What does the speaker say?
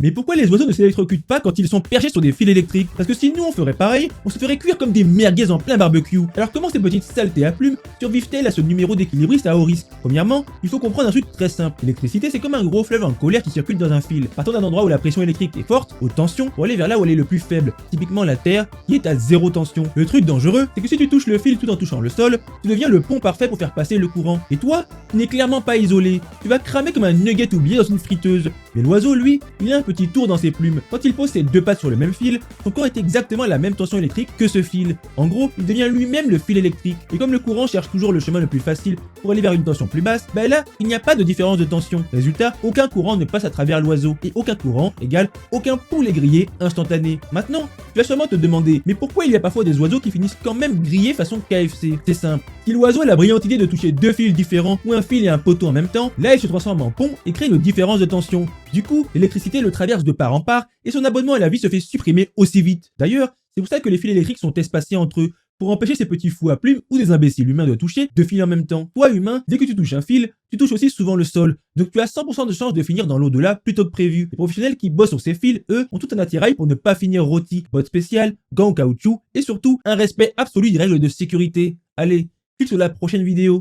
Mais pourquoi les oiseaux ne s'électrocutent pas quand ils sont perchés sur des fils électriques? Parce que si nous on ferait pareil, on se ferait cuire comme des merguez en plein barbecue. Alors comment ces petites saletés à plumes survivent-elles à ce numéro d'équilibriste à haut risque? Premièrement, il faut comprendre un truc très simple. L'électricité c'est comme un gros fleuve en colère qui circule dans un fil, partant d'un endroit où la pression électrique est forte, haute tension, pour aller vers là où elle est le plus faible, typiquement la Terre, qui est à zéro tension. Le truc dangereux, c'est que si tu touches le fil tout en touchant le sol, tu deviens le pont parfait pour faire passer le courant. Et toi, tu n'es clairement pas isolé. Tu vas cramer comme un nugget oublié dans une friteuse. Mais l'oiseau, lui, il a un petit tour dans ses plumes. Quand il pose ses deux pattes sur le même fil, son corps est exactement à la même tension électrique que ce fil. En gros, il devient lui-même le fil électrique. Et comme le courant cherche toujours le chemin le plus facile pour aller vers une tension plus basse, bah là, il n'y a pas de différence de tension. Résultat, aucun courant ne passe à travers l'oiseau. Et aucun courant égale aucun poulet grillé instantané. Maintenant, tu vas sûrement te demander, mais pourquoi il y a parfois des oiseaux qui finissent quand même grillés façon KFC? C'est simple. Si l'oiseau a la brillante idée de toucher deux fils différents ou un fil et un poteau en même temps, là il se transforme en pont et crée une différence de tension. Du coup, l'électricité le traverse de part en part et son abonnement à la vie se fait supprimer aussi vite. D'ailleurs, c'est pour ça que les fils électriques sont espacés entre eux, pour empêcher ces petits fous à plumes ou des imbéciles humains de toucher deux fils en même temps. Toi humain, dès que tu touches un fil, tu touches aussi souvent le sol, donc tu as 100% de chance de finir dans l'au-delà plus tôt que prévu. Les professionnels qui bossent sur ces fils, eux, ont tout un attirail pour ne pas finir rôti, bottes spéciales, gants en caoutchouc et surtout un respect absolu des règles de sécurité. Allez, clique sur la prochaine vidéo.